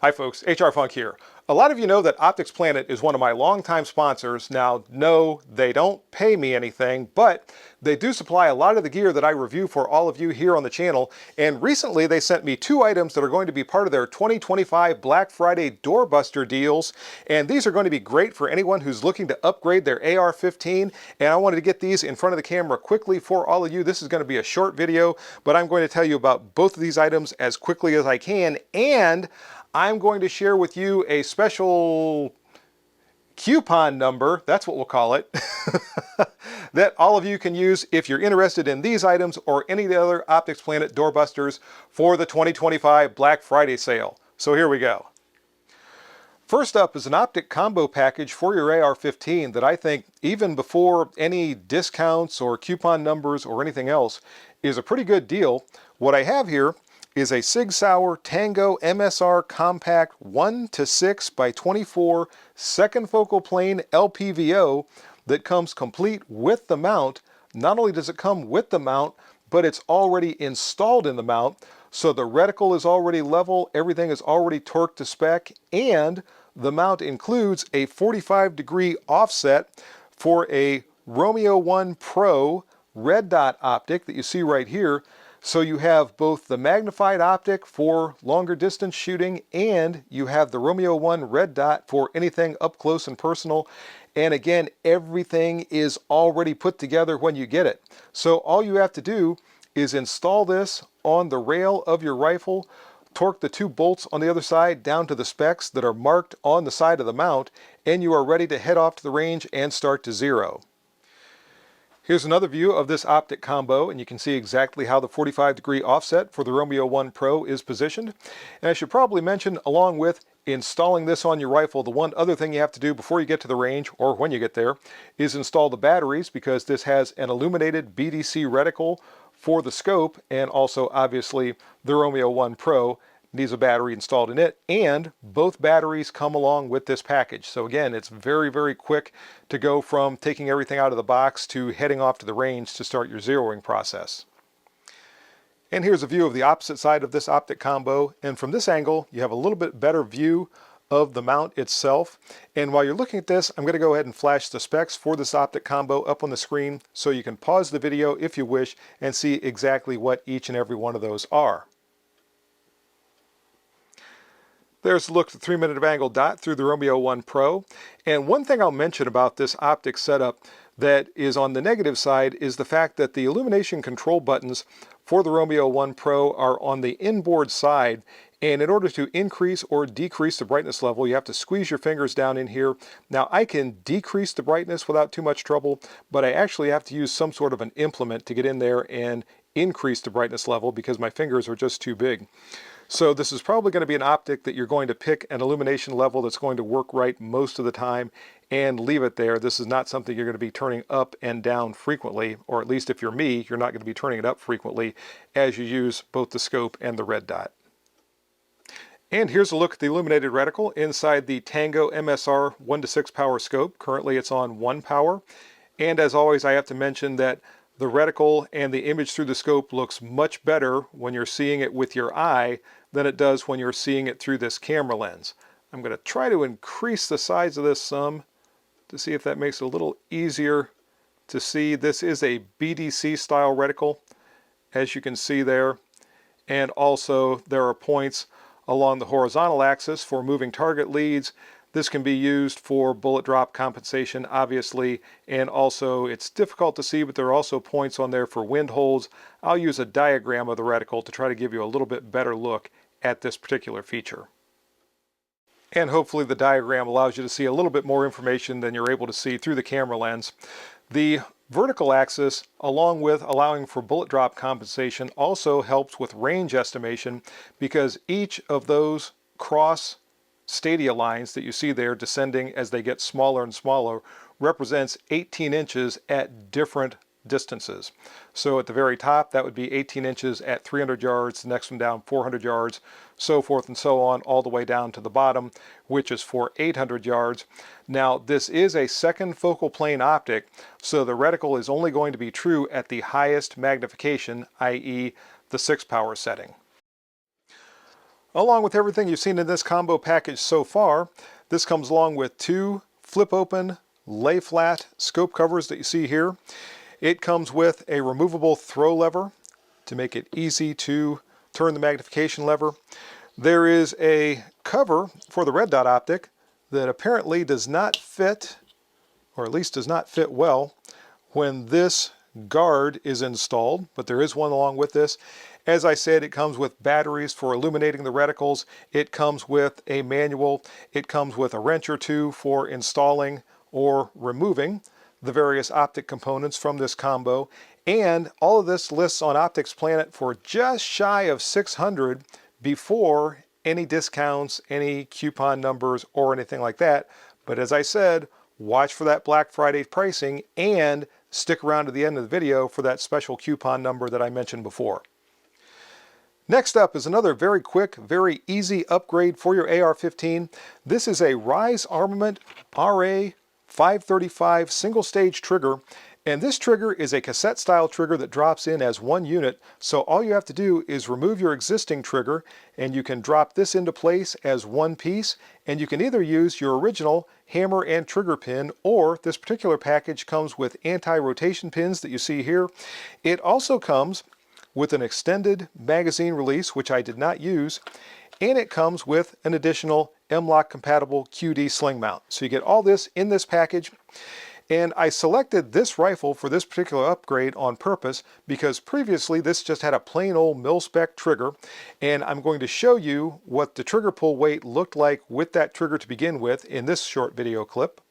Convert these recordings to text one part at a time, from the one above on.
Hi folks, HR Funk here. A lot of you know that Optics Planet is one of my longtime sponsors. Now, no, they don't pay me anything, but they do supply a lot of the gear that I review for all of you here on the channel. And recently they sent me 2 items that are going to be part of their 2025 Black Friday doorbuster deals. And these are going to be great for anyone who's looking to upgrade their AR-15. And I wanted to get these in front of the camera quickly for all of you. This is going to be a short video, but I'm going to tell you about both of these items as quickly as I can. And I'm going to share with you a special coupon number, that's what we'll call it, that all of you can use if you're interested in these items or any of the other Optics Planet doorbusters for the 2025 Black Friday sale. So here we go. First up is an optic combo package for your AR-15 that I think, even before any discounts or coupon numbers or anything else, is a pretty good deal. What I have here is a Sig Sauer Tango MSR Compact 1:6 by 24 second focal plane LPVO that comes complete with the mount. Not only does it come with the mount, but it's already installed in the mount, so the reticle is already level, everything is already torqued to spec, and the mount includes a 45-degree offset for a Romeo 1 Pro red dot optic that you see right here. So you have both the magnified optic for longer distance shooting, and you have the Romeo 1 red dot for anything up close and personal. And again, everything is already put together when you get it. So all you have to do is install this on the rail of your rifle, torque the 2 bolts on the other side down to the specs that are marked on the side of the mount, and you are ready to head off to the range and start to zero. Here's another view of this optic combo, and you can see exactly how the 45-degree offset for the Romeo 1 Pro is positioned. And I should probably mention, along with installing this on your rifle, the one other thing you have to do before you get to the range, or when you get there, is install the batteries, because this has an illuminated BDC reticle for the scope, and also obviously the Romeo 1 Pro needs a battery installed in it, and both batteries come along with this package. So again, it's very, very quick to go from taking everything out of the box to heading off to the range to start your zeroing process. And here's a view of the opposite side of this optic combo, and from this angle you have a little bit better view of the mount itself. And while you're looking at this, I'm going to go ahead and flash the specs for this optic combo up on the screen so you can pause the video if you wish and see exactly what each and every one of those are. There's a look at the 3-minute of angle dot through the Romeo 1 Pro. And one thing I'll mention about this optic setup that is on the negative side is the fact that the illumination control buttons for the Romeo 1 Pro are on the inboard side. And in order to increase or decrease the brightness level, you have to squeeze your fingers down in here. Now, I can decrease the brightness without too much trouble, but I actually have to use some sort of an implement to get in there and increase the brightness level because my fingers are just too big. So this is probably going to be an optic that you're going to pick an illumination level that's going to work right most of the time and leave it there. This is not something you're going to be turning up and down frequently, or at least if you're me, you're not going to be turning it up frequently as you use both the scope and the red dot. And here's a look at the illuminated reticle inside the Tango MSR 1:6 power scope. Currently it's on 1 power. And as always, I have to mention that the reticle and the image through the scope looks much better when you're seeing it with your eye than it does when you're seeing it through this camera lens. I'm going to try to increase the size of this some to see if that makes it a little easier to see. This is a BDC style reticle, as you can see there. And also there are points along the horizontal axis for moving target leads. This can be used for bullet drop compensation, obviously, and also it's difficult to see, but there are also points on there for wind holds. I'll use a diagram of the reticle to try to give you a little bit better look at this particular feature. And hopefully the diagram allows you to see a little bit more information than you're able to see through the camera lens. The vertical axis, along with allowing for bullet drop compensation, also helps with range estimation, because each of those cross stadia lines that you see there descending as they get smaller and smaller represents 18 inches at different distances. So at the very top, that would be 18 inches at 300 yards, the next one down 400 yards, so forth and so on, all the way down to the bottom, which is for 800 yards. Now, this is a second focal plane optic, so the reticle is only going to be true at the highest magnification, i.e. the 6 power setting. Along with everything you've seen in this combo package so far, this comes along with 2 flip open, lay flat scope covers that you see here. It comes with a removable throw lever to make it easy to turn the magnification lever. There is a cover for the red dot optic that apparently does not fit, or at least does not fit well, when this guard is installed, but there is one along with this. As I said, it comes with batteries for illuminating the reticles. It comes with a manual. It comes with a wrench or two for installing or removing the various optic components from this combo. And all of this lists on Optics Planet for just shy of $600 before any discounts, any coupon numbers, or anything like that. But as I said, watch for that Black Friday pricing and stick around to the end of the video for that special coupon number that I mentioned before. Next up is another very quick, very easy upgrade for your AR-15. This is a Rise Armament RA535 single stage trigger, and this trigger is a cassette style trigger that drops in as one unit. So all you have to do is remove your existing trigger and you can drop this into place as one piece, and you can either use your original hammer and trigger pin, or this particular package comes with anti-rotation pins that you see here. It also comes with an extended magazine release, which I did not use, and it comes with an additional M-LOK compatible QD sling mount. So you get all this in this package. And I selected this rifle for this particular upgrade on purpose because previously this just had a plain old mil-spec trigger, and I'm going to show you what the trigger pull weight looked like with that trigger to begin with in this short video clip.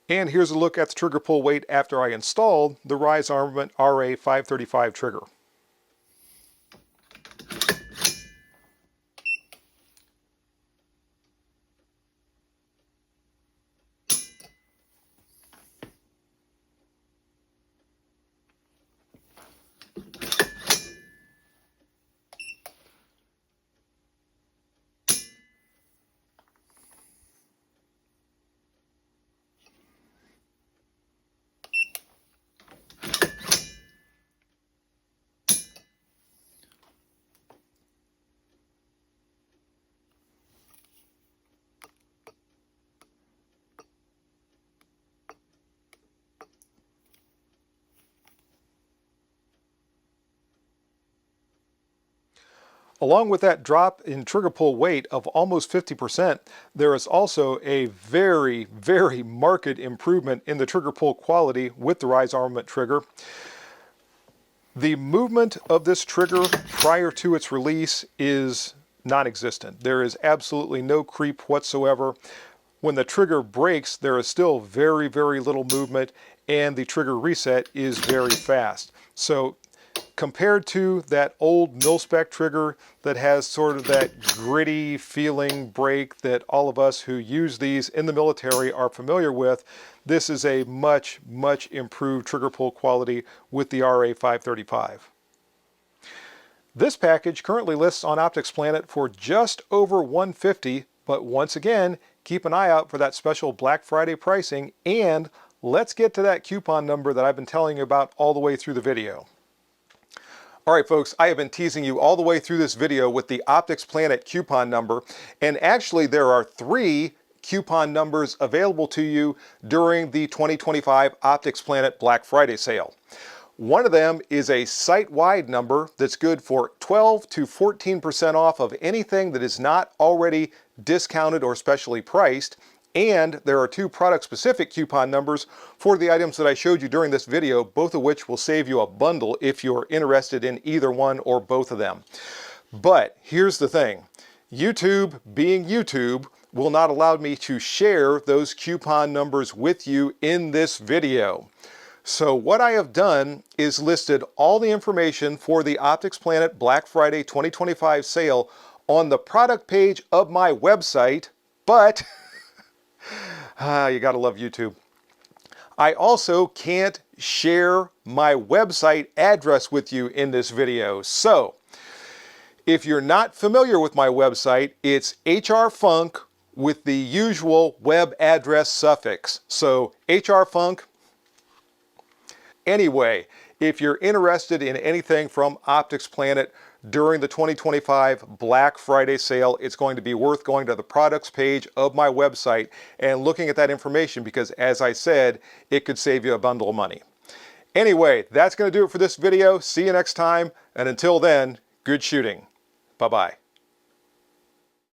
And here's a look at the trigger pull weight after I installed the Rise Armament RA535 trigger. Along with that drop in trigger pull weight of almost 50%, there is also a very, very marked improvement in the trigger pull quality with the Rise Armament trigger. The movement of this trigger prior to its release is non-existent. There is absolutely no creep whatsoever. When the trigger breaks, there is still very, very little movement, and the trigger reset is very fast. So compared to that old mil-spec trigger that has sort of that gritty feeling break that all of us who use these in the military are familiar with, this is a much, much improved trigger pull quality with the RA535. This package currently lists on Optics Planet for just over $150, but once again, keep an eye out for that special Black Friday pricing, and let's get to that coupon number that I've been telling you about all the way through the video. All right, folks, I have been teasing you all the way through this video with the Optics Planet coupon number, and actually there are 3 coupon numbers available to you during the 2025 Optics Planet Black Friday sale. One of them is a site-wide number that's good for 12 to 14% off of anything that is not already discounted or specially priced. And there are 2 product-specific coupon numbers for the items that I showed you during this video, both of which will save you a bundle if you're interested in either one or both of them. But here's the thing. YouTube, being YouTube, will not allow me to share those coupon numbers with you in this video. So what I have done is listed all the information for the Optics Planet Black Friday 2025 sale on the product page of my website, but you gotta love YouTube. I also can't share my website address with you in this video. So if you're not familiar with my website, it's hrfunk with the usual web address suffix. So hrfunk. Anyway, if you're interested in anything from Optics Planet during the 2025 Black Friday sale, it's going to be worth going to the products page of my website and looking at that information because, as I said, it could save you a bundle of money. Anyway, that's going to do it for this video. See you next time, and until then, good shooting. Bye-bye.